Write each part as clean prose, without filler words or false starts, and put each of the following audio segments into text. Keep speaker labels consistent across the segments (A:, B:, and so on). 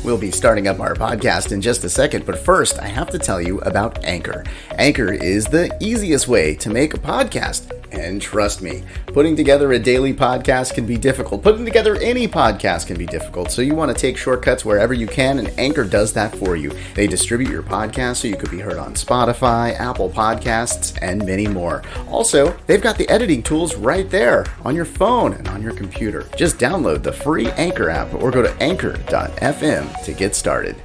A: We'll be starting up our podcast in just a second, but first I have to tell you about Anchor. Anchor is the easiest way to make a podcast. And trust me, putting together a daily podcast can be difficult. Putting together any podcast can be difficult. So you want to take shortcuts wherever you can, and Anchor does that for you. They distribute your podcast so you could be heard on Spotify, Apple Podcasts, and many more. Also, they've got the editing tools right there on your phone and on your computer. Just download the free Anchor app or go to anchor.fm to get started.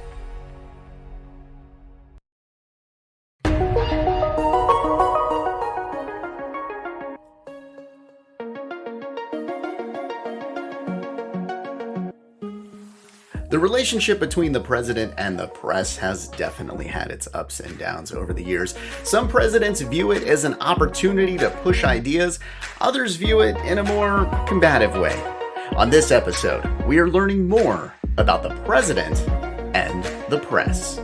A: The relationship between the president and the press has definitely had its ups and downs over the years. Some presidents view it as an opportunity to push ideas, others view it in a more combative way. On this episode, we are learning more about the president and the press.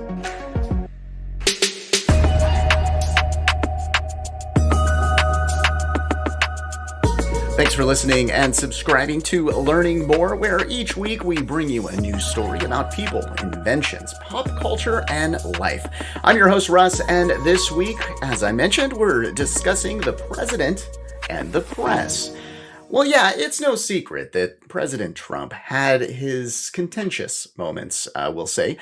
A: Thanks for listening and subscribing to Learning More, where each week we bring you a new story about people, inventions, pop culture, and life. I'm your host, Russ, and this week, as I mentioned, we're discussing the president and the press. Well, yeah, it's no secret that President Trump had his contentious moments, we'll say,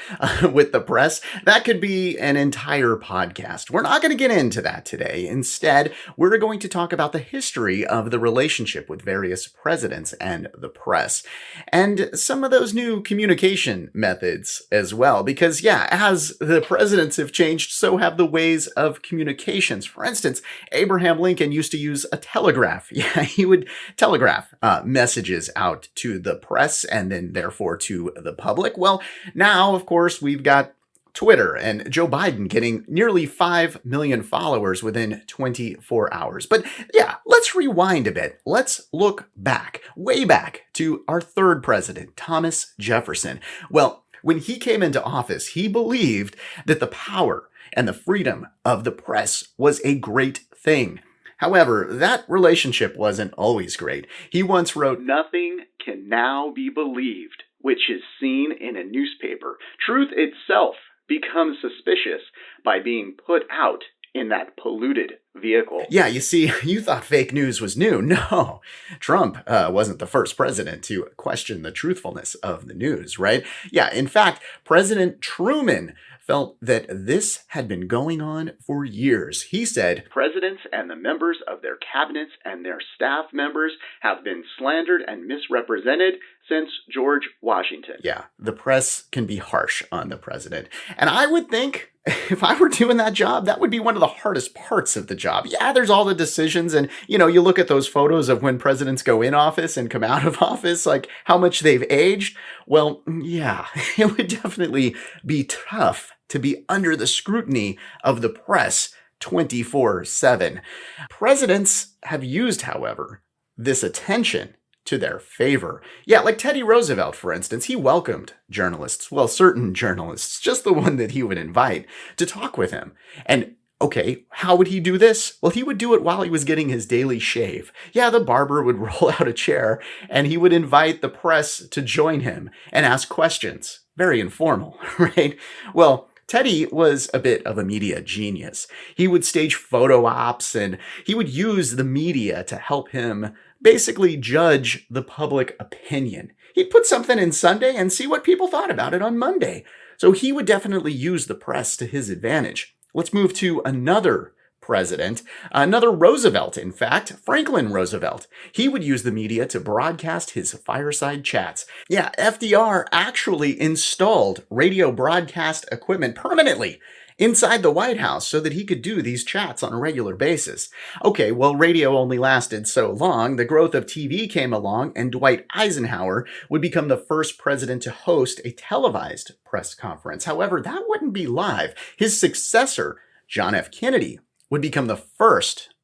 A: with the press. That could be an entire podcast. We're not going to get into that today. Instead, we're going to talk about the history of the relationship with various presidents and the press, and some of those new communication methods as well. Because, yeah, as the presidents have changed, so have the ways of communications. For instance, Abraham Lincoln used to use a telegraph. Yeah, he would telegraph messages out to the press and then therefore to the public. Well, now, of course, we've got Twitter and Joe Biden getting nearly 5 million followers within 24 hours. But yeah, let's rewind a bit. Let's look back, way back to our third president, Thomas Jefferson. Well, when he came into office, he believed that the power and the freedom of the press was a great thing. However, that relationship wasn't always great. He once wrote, "Nothing can now be believed which is seen in a newspaper. Truth itself becomes suspicious by being put out in that polluted vehicle." Yeah, you see, you thought fake news was new. No, Trump wasn't the first president to question the truthfulness of the news, right? Yeah, in fact, President Truman felt that this had been going on for years. He said, "Presidents and the members of their cabinets and their staff members have been slandered and misrepresented since George Washington." Yeah, the press can be harsh on the president. And I would think if I were doing that job, that would be one of the hardest parts of the job. Yeah, there's all the decisions and, you look at those photos of when presidents go in office and come out of office, like how much they've aged. Well, yeah, it would definitely be tough to be under the scrutiny of the press 24/7. Presidents have used, however, this attention to their favor. Yeah, like Teddy Roosevelt, for instance, he welcomed journalists, well, certain journalists, just the one that he would invite, to talk with him. And okay, how would he do this? Well, he would do it while he was getting his daily shave. Yeah, the barber would roll out a chair and he would invite the press to join him and ask questions. Very informal, right? Well, Teddy was a bit of a media genius. He would stage photo ops and he would use the media to help him basically judge the public opinion. He'd put something in Sunday and see what people thought about it on Monday. So he would definitely use the press to his advantage. Let's move to another president, another Roosevelt, in fact, Franklin Roosevelt. He would use the media to broadcast his fireside chats. Yeah, FDR actually installed radio broadcast equipment permanently inside the White House so that he could do these chats on a regular basis. Okay, well, radio only lasted so long. The growth of TV came along, and Dwight Eisenhower would become the first president to host a televised press conference. However, that wouldn't be live. His successor, John F. Kennedy, would become the first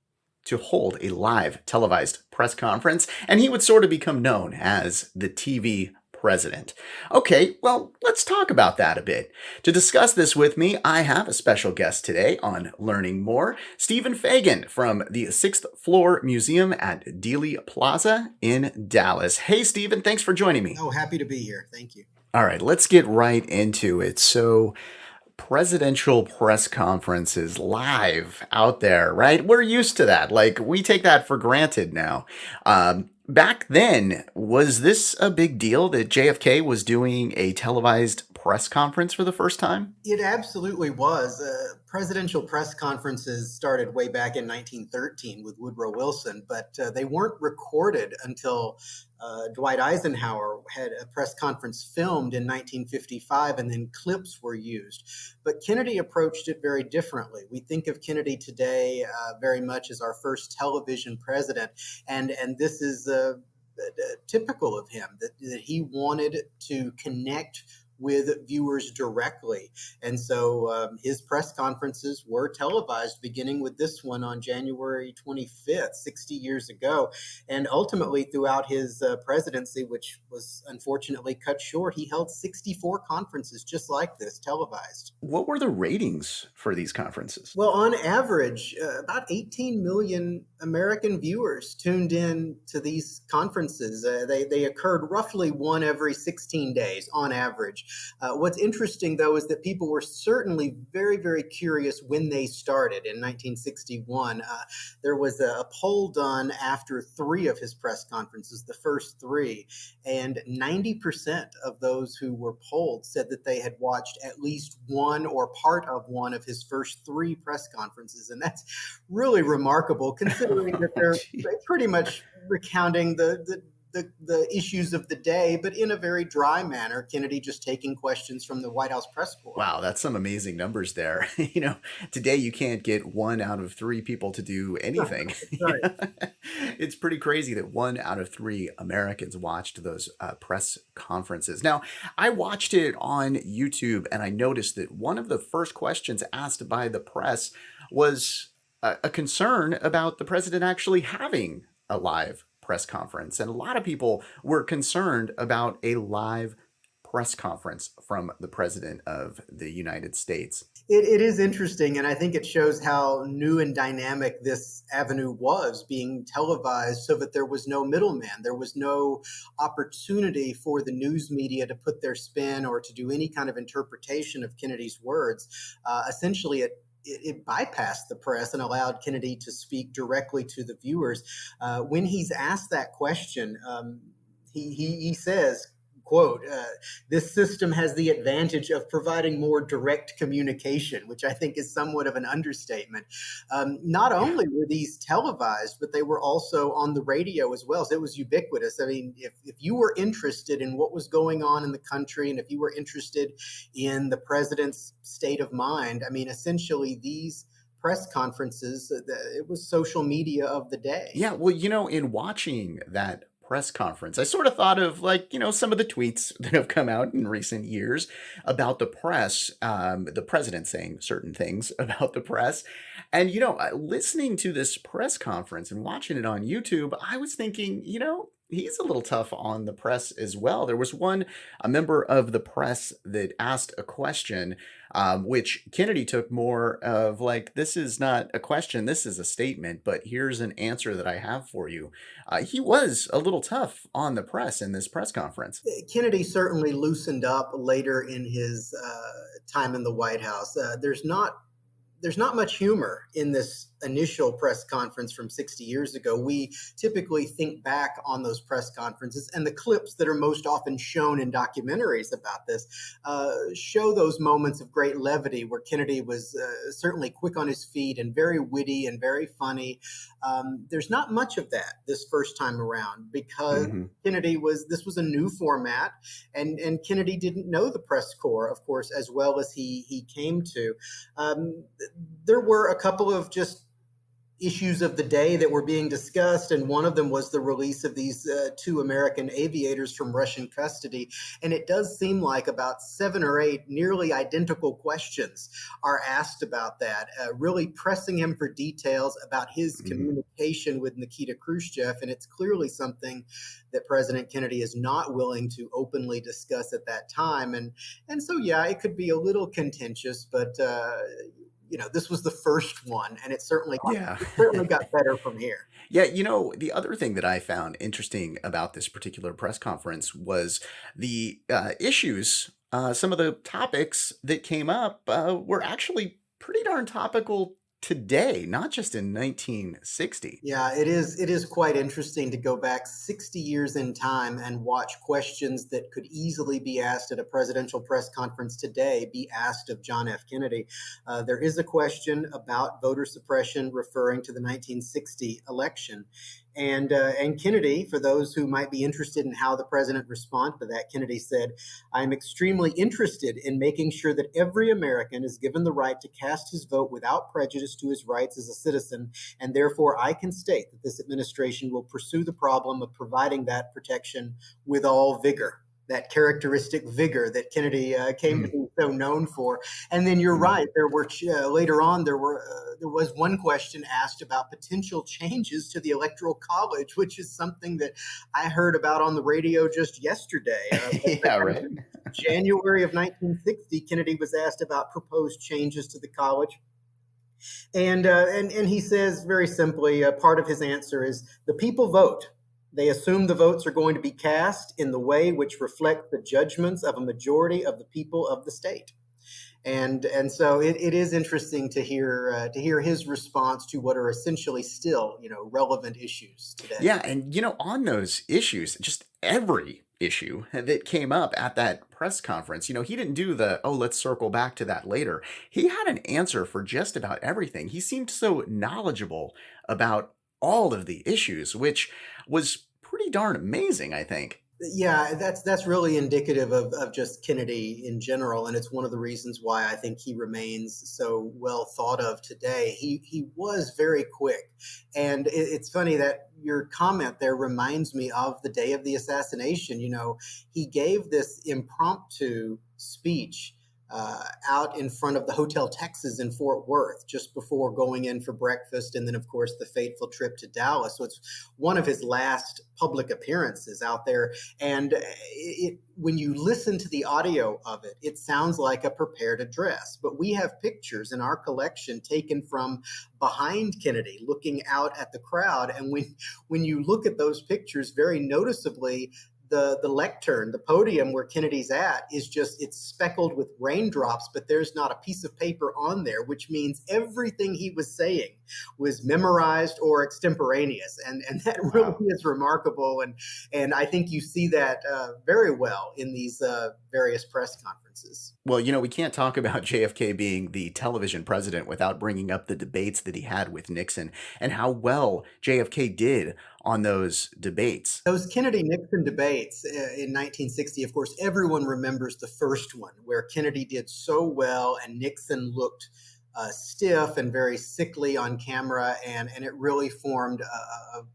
A: to hold a live televised press conference, and he would sort of become known as the TV president. Okay, well, let's talk about that a bit. To discuss this with me, I have a special guest today on Learning More, Stephen Fagan from the 6th Floor Museum at Dealey Plaza in Dallas. Hey, Stephen, thanks for joining me.
B: Oh, happy to be here. Thank you.
A: All right, let's get right into it. So, presidential press conferences live out there, right? We're used to that. Like, we take that for granted now. Back then, was this a big deal that JFK was doing a televised press conference for the first time?
B: It absolutely was. Presidential press conferences started way back in 1913 with Woodrow Wilson, but they weren't recorded until Dwight Eisenhower had a press conference filmed in 1955, and then clips were used. But Kennedy approached it very differently. We think of Kennedy today very much as our first television president, and this is typical of him, that he wanted to connect with viewers directly. And so his press conferences were televised, beginning with this one on January 25th, 60 years ago. And ultimately, throughout his presidency, which was unfortunately cut short, he held 64 conferences just like this, televised.
A: What were the ratings for these conferences?
B: Well, on average, about 18 million American viewers tuned in to these conferences. They occurred roughly one every 16 days on average. What's interesting, though, is that people were certainly very, very curious when they started in 1961. There was a poll done after three of his press conferences, the first three, and 90% of those who were polled said that they had watched at least one or part of one of his first three press conferences. And that's really remarkable, considering that they're
A: Gee.
B: pretty much recounting the issues of the day, but in a very dry manner. Kennedy just taking questions from the White House press corps.
A: Wow, that's some amazing numbers there. Today you can't get one out of three people to do anything.
B: Right.
A: It's pretty crazy that one out of three Americans watched those press conferences. Now, I watched it on YouTube and I noticed that one of the first questions asked by the press was a concern about the president actually having a live press conference. And a lot of people were concerned about a live press conference from the President of the United States.
B: It is interesting, and I think it shows how new and dynamic this avenue was, being televised so that there was no middleman. There was no opportunity for the news media to put their spin or to do any kind of interpretation of Kennedy's words. Essentially, it bypassed the press and allowed Kennedy to speak directly to the viewers. When he's asked that question, he says, quote, this system has the advantage of providing more direct communication, which I think is somewhat of an understatement. Not only were these televised, but they were also on the radio as well. So it was ubiquitous. I mean, if you were interested in what was going on in the country, and if you were interested in the president's state of mind, I mean, essentially these press conferences, it was social media of the day.
A: Yeah, well, in watching that press conference, I sort of thought of some of the tweets that have come out in recent years about the press, the president saying certain things about the press. And, listening to this press conference and watching it on YouTube, I was thinking, he's a little tough on the press as well. There was a member of the press that asked a question, which Kennedy took more of like, this is not a question, this is a statement, but here's an answer that I have for you. He was a little tough on the press in this press conference.
B: Kennedy certainly loosened up later in his time in the White House. There's not much humor in this initial press conference from 60 years ago. We typically think back on those press conferences, and the clips that are most often shown in documentaries about this show those moments of great levity where Kennedy was certainly quick on his feet and very witty and very funny. There's not much of that this first time around because this was a new format, and Kennedy didn't know the press corps, of course, as well as he came to. There were a couple of just issues of the day that were being discussed, and one of them was the release of these two American aviators from Russian custody. And it does seem like about 7 or 8 nearly identical questions are asked about that, really pressing him for details about his communication with Nikita Khrushchev. And it's clearly something that President Kennedy is not willing to openly discuss at that time. And so, yeah, it could be a little contentious, but this was the first one, and
A: Yeah.
B: it certainly got better from here.
A: Yeah, the other thing that I found interesting about this particular press conference was the issues. Some of the topics that came up were actually pretty darn topical today, not just in 1960.
B: Yeah, it is. It is quite interesting to go back 60 years in time and watch questions that could easily be asked at a presidential press conference today be asked of John F. Kennedy. There is a question about voter suppression referring to the 1960 election. And Kennedy, for those who might be interested in how the president responded to that, Kennedy said, "I'm extremely interested in making sure that every American is given the right to cast his vote without prejudice to his rights as a citizen, and therefore I can state that this administration will pursue the problem of providing that protection with all vigor." That characteristic vigor that Kennedy came to be so known for. And then you're right. There were later on. There was one question asked about potential changes to the Electoral College, which is something that I heard about on the radio just yesterday.
A: Yeah, right.
B: January of 1960, Kennedy was asked about proposed changes to the college. And he says very simply, part of his answer is the people vote. They assume the votes are going to be cast in the way which reflect the judgments of a majority of the people of the state. And so it is interesting to hear his response to what are essentially still relevant issues today.
A: Yeah, and on those issues, just every issue that came up at that press conference, he didn't do let's circle back to that later. He had an answer for just about everything. He seemed so knowledgeable about all of the issues, which was pretty darn amazing, I think.
B: Yeah, that's really indicative of just Kennedy in general, and it's one of the reasons why I think he remains so well thought of today. He was very quick, and it's funny that your comment there reminds me of the day of the assassination. He gave this impromptu speech out in front of the Hotel Texas in Fort Worth just before going in for breakfast, and then of course the fateful trip to Dallas. So it's one of his last public appearances out there, and when you listen to the audio of it, it sounds like a prepared address. But we have pictures in our collection taken from behind Kennedy, looking out at the crowd, and when you look at those pictures, very noticeably, the lectern, the podium where Kennedy's at, it's speckled with raindrops, but there's not a piece of paper on there, which means everything he was saying was memorized or extemporaneous. And that really is remarkable. And I think you see that very well in these various press conferences.
A: Well, we can't talk about JFK being the television president without bringing up the debates that he had with Nixon and how well JFK did on those debates.
B: Those Kennedy-Nixon debates in 1960, of course, everyone remembers the first one where Kennedy did so well and Nixon looked stiff and very sickly on camera, and it really formed a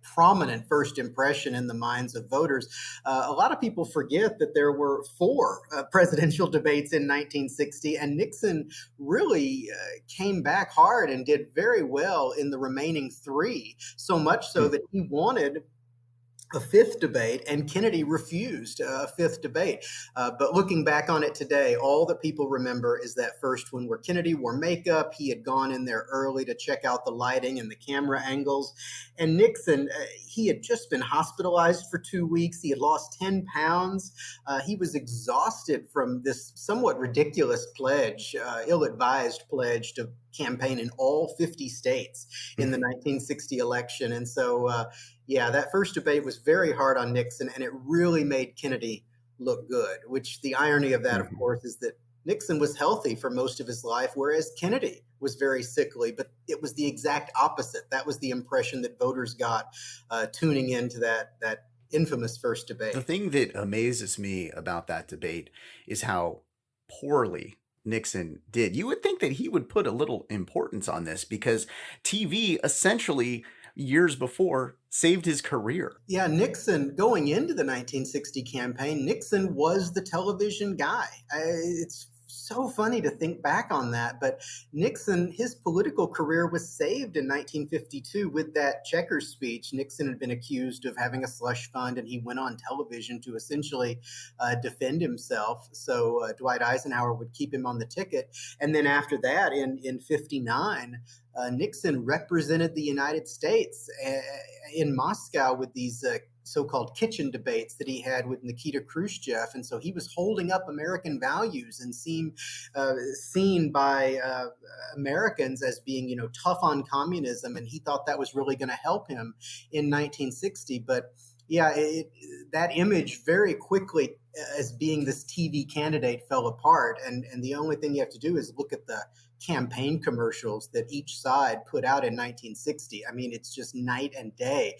B: prominent first impression in the minds of voters. A lot of people forget that there were 4 presidential debates in 1960, and Nixon really came back hard and did very well in the remaining 3, so much so that he wanted a 5th debate, and Kennedy refused a 5th debate. But looking back on it today, all that people remember is that first one where Kennedy wore makeup. He had gone in there early to check out the lighting and the camera angles. And Nixon, he had just been hospitalized for 2 weeks. He had lost 10 pounds. He was exhausted from this somewhat ridiculous pledge, ill-advised pledge to campaign in all 50 states in the 1960 election. And so, that first debate was very hard on Nixon, and it really made Kennedy look good, which the irony of that, of course, is that Nixon was healthy for most of his life, whereas Kennedy was very sickly, but it was the exact opposite. That was the impression that voters got tuning into that infamous first debate.
A: The thing that amazes me about that debate is how poorly Nixon did. You would think that he would put a little importance on this because TV essentially years before saved his career.
B: Yeah, Nixon, going into the 1960 campaign, Nixon was the television guy. It's so funny to think back on that. But Nixon, his political career was saved in 1952 with that Checkers speech. Nixon had been accused of having a slush fund, and he went on television to essentially defend himself. So Dwight Eisenhower would keep him on the ticket. And then after that, in 59, Nixon represented the United States in Moscow with these so-called kitchen debates that he had with Nikita Khrushchev. And so he was holding up American values and seen by Americans as being, tough on communism. And he thought that was really going to help him in 1960. But yeah, that image very quickly as being this TV candidate fell apart. And the only thing you have to do is look at the campaign commercials that each side put out in 1960. I mean, it's just night and day.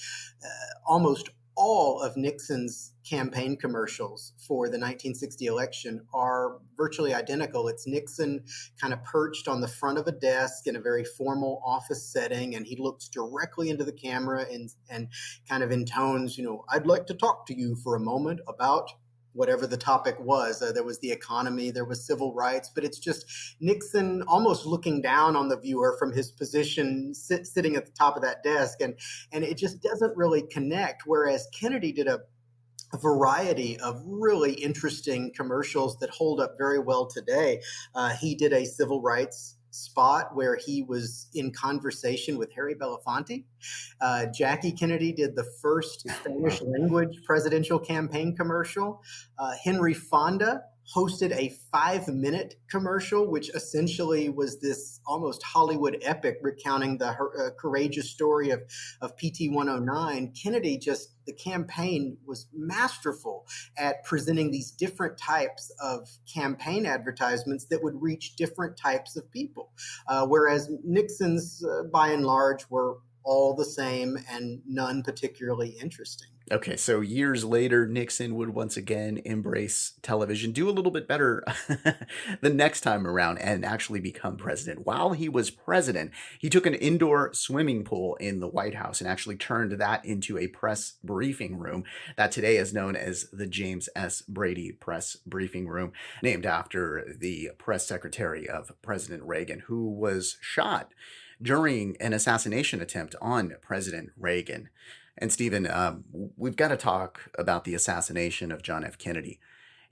B: Almost all of Nixon's campaign commercials for the 1960 election are virtually identical. It's Nixon kind of perched on the front of a desk in a very formal office setting, and he looks directly into the camera and kind of intones, I'd like to talk to you for a moment about whatever the topic was. There was the economy, there was civil rights, but it's just Nixon almost looking down on the viewer from his position, sitting at the top of that desk, and it just doesn't really connect. Whereas Kennedy did a variety of really interesting commercials that hold up very well today. He did a civil rights spot where he was in conversation with Harry Belafonte. Jackie Kennedy did the first Spanish language presidential campaign commercial. Henry Fonda hosted a 5-minute commercial, which essentially was this almost Hollywood epic recounting the courageous story of PT 109. Kennedy the campaign was masterful at presenting these different types of campaign advertisements that would reach different types of people. Whereas Nixon's, by and large, were all the same and none particularly interesting.
A: Okay, so years later, Nixon would once again embrace television, do a little bit better the next time around, and actually become president. While he was president, he took an indoor swimming pool in the White House and actually turned that into a press briefing room that today is known as the James S. Brady Press Briefing Room, named after the press secretary of President Reagan, who was shot during an assassination attempt on President Reagan. And Stephen, we've got to talk about the assassination of John F. Kennedy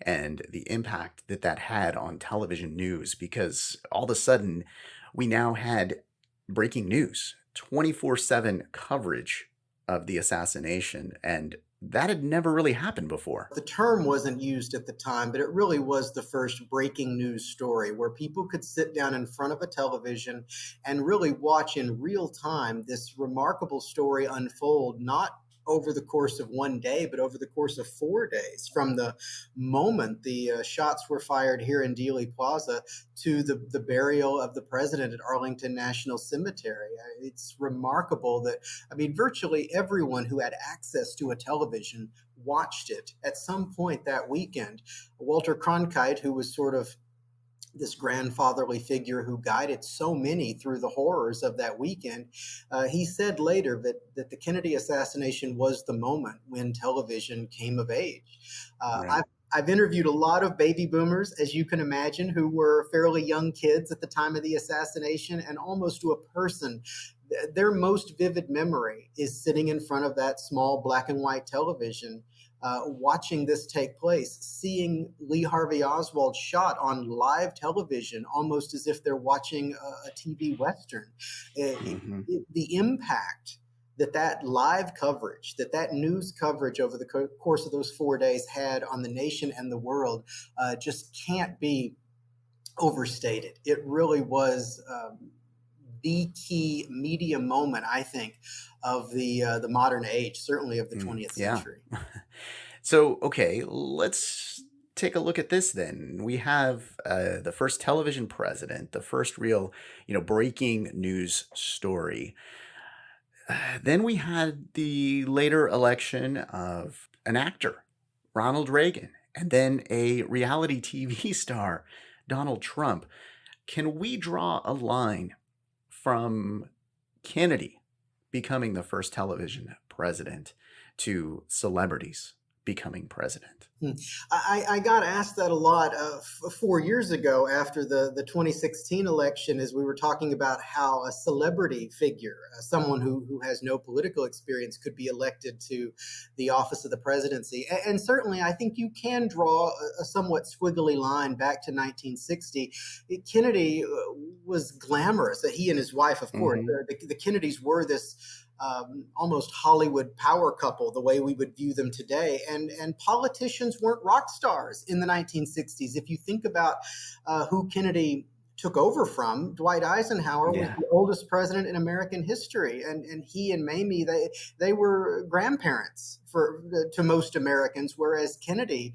A: and the impact that had on television news, because all of a sudden we now had breaking news, 24/7 coverage of the assassination, and that had never really happened before.
B: The term wasn't used at the time, but it really was the first breaking news story where people could sit down in front of a television and really watch in real time this remarkable story unfold, not over the course of one day, but over the course of 4 days, from the moment the shots were fired here in Dealey Plaza to the burial of the president at Arlington National Cemetery. It's remarkable that, virtually everyone who had access to a television watched it at some point that weekend. Walter Cronkite, who was sort of this grandfatherly figure who guided so many through the horrors of that weekend, he said later that the Kennedy assassination was the moment when television came of age.
A: Right.
B: I've interviewed a lot of baby boomers, as you can imagine, who were fairly young kids at the time of the assassination, and almost to a person, their most vivid memory is sitting in front of that small black and white television, watching this take place, seeing Lee Harvey Oswald shot on live television, almost as if they're watching a TV Western. The impact that live coverage, that news coverage over the course of those 4 days had on the nation and the world just can't be overstated. It really was the key media moment, I think, of the modern age, certainly of the 20th century.
A: So, okay, let's take a look at this then. We have the first television president, the first real, breaking news story. Then we had the later election of an actor, Ronald Reagan, and then a reality TV star, Donald Trump. Can we draw a line from Kennedy becoming the first television president to celebrities becoming president?
B: Hmm. I got asked that a lot 4 years ago after the 2016 election, as we were talking about how a celebrity figure, someone who has no political experience, could be elected to the office of the presidency. And certainly, I think you can draw a somewhat squiggly line back to 1960. Kennedy was glamorous. He and his wife, of course,
A: Hmm.
B: the Kennedys were this almost Hollywood power couple, the way we would view them today. And politicians weren't rock stars in the 1960s. If you think about who Kennedy took over from, Dwight Eisenhower was
A: Yeah.
B: the oldest president in American history, and he and Mamie, they were grandparents to most Americans, whereas Kennedy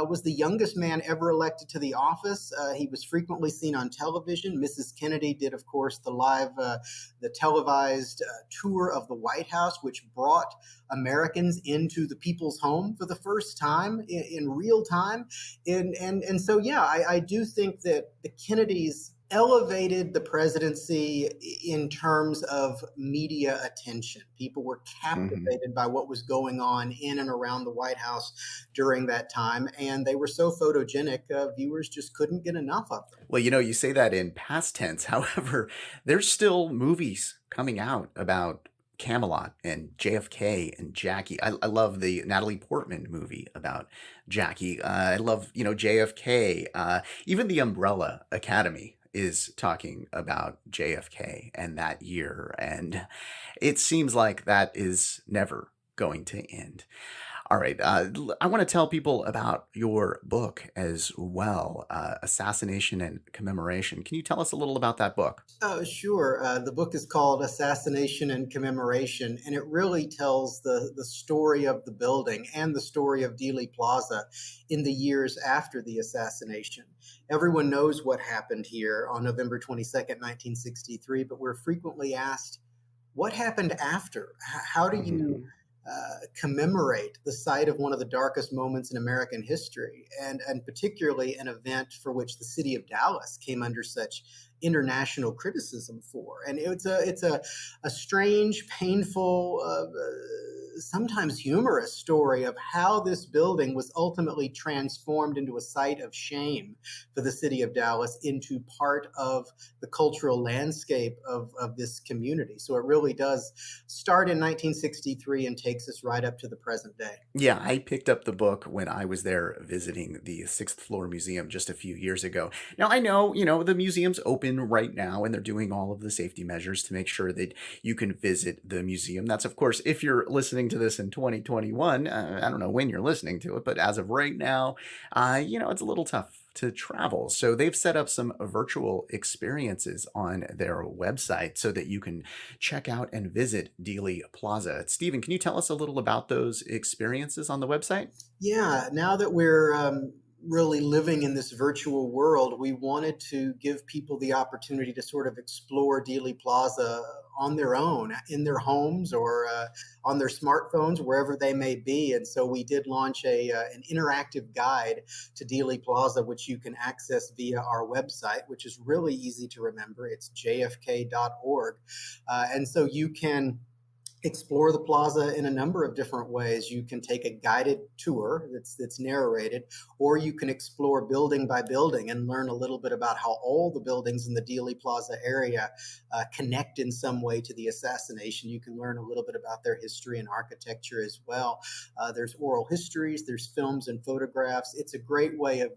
B: was the youngest man ever elected to the office. He was frequently seen on television. Mrs. Kennedy did, of course, the televised tour of the White House, which brought Americans into the people's home for the first time in real time. And so, yeah, I do think that the Kennedys elevated the presidency in terms of media attention. People were
A: Hmm.
B: captivated by what was going on in and around the White House during that time, and they were so photogenic, viewers just couldn't get enough of them.
A: Well, you say that in past tense. However, there's still movies coming out about Camelot and JFK and Jackie. I love the Natalie Portman movie about Jackie. I love, JFK. Even the Umbrella Academy is talking about JFK and that year. And it seems like that is never going to end. All right. I want to tell people about your book as well, Assassination and Commemoration. Can you tell us a little about that book?
B: Sure. The book is called Assassination and Commemoration, and it really tells the story of the building and the story of Dealey Plaza in the years after the assassination. Everyone knows what happened here on November 22nd, 1963, but we're frequently asked, what happened after? How do you
A: Hmm.
B: commemorate the site of one of the darkest moments in American history, and particularly an event for which the city of Dallas came under such international criticism for? And it's a strange, painful, sometimes humorous story of how this building was ultimately transformed into a site of shame for the city of Dallas, into part of the cultural landscape of this community. So it really does start in 1963 and takes us right up to the present day.
A: Yeah, I picked up the book when I was there visiting the sixth floor museum just a few years ago. Now, I know, the museum's open right now and they're doing all of the safety measures to make sure that you can visit the museum. That's, of course, if you're listening to this in 2021. I don't know when you're listening to it, but as of right now, it's a little tough to travel. So they've set up some virtual experiences on their website so that you can check out and visit Dealey Plaza. Stephen, can you tell us a little about those experiences on the website?
B: Yeah, now that we're really living in this virtual world, we wanted to give people the opportunity to sort of explore Dealey Plaza on their own, in their homes or on their smartphones, wherever they may be. And so we did launch an interactive guide to Dealey Plaza, which you can access via our website, which is really easy to remember. It's jfk.org. And so you can explore the plaza in a number of different ways. You can take a guided tour that's narrated, or you can explore building by building and learn a little bit about how all the buildings in the Dealey Plaza area connect in some way to the assassination. You can learn a little bit about their history and architecture as well. There's oral histories, there's films and photographs. It's a great way of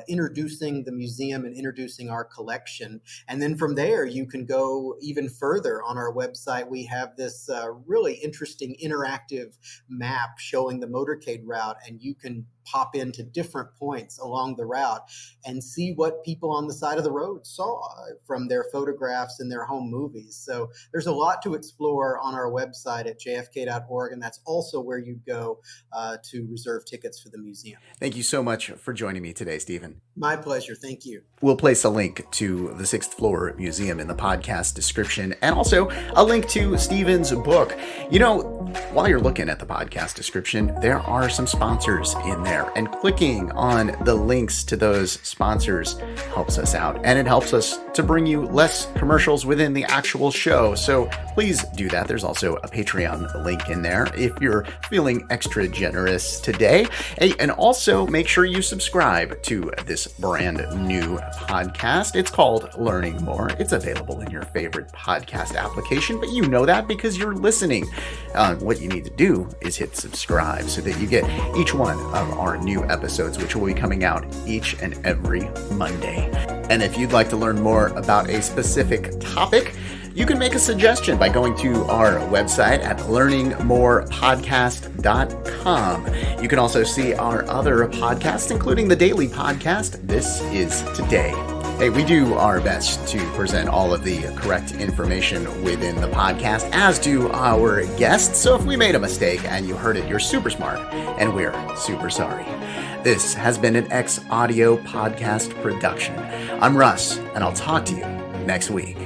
B: introducing the museum and introducing our collection. And then from there, you can go even further. On our website, we have this really interesting interactive map showing the motorcade route, and you can pop into different points along the route and see what people on the side of the road saw from their photographs and their home movies. So there's a lot to explore on our website at jfk.org, and that's also where you go to reserve tickets for the museum.
A: Thank you so much for joining me today, Stephen.
B: My pleasure. Thank you.
A: We'll place a link to the Sixth Floor Museum in the podcast description, and also a link to Stephen's book. While you're looking at the podcast description, there are some sponsors in there. there and clicking on the links to those sponsors helps us out, and it helps us to bring you less commercials within the actual show. So please do that. There's also a Patreon link in there if you're feeling extra generous today. Hey, and also make sure you subscribe to this brand new podcast. It's called Learning More. It's available in your favorite podcast application, but you know that because you're listening. What you need to do is hit subscribe so that you get each one of our new episodes, which will be coming out each and every Monday. And if you'd like to learn more about a specific topic, you can make a suggestion by going to our website at learningmorepodcast.com. You can also see our other podcasts, including the daily podcast, This Is Today. Hey, we do our best to present all of the correct information within the podcast, as do our guests. So if we made a mistake and you heard it, you're super smart, and we're super sorry. This has been an X Audio podcast production. I'm Russ, and I'll talk to you next week.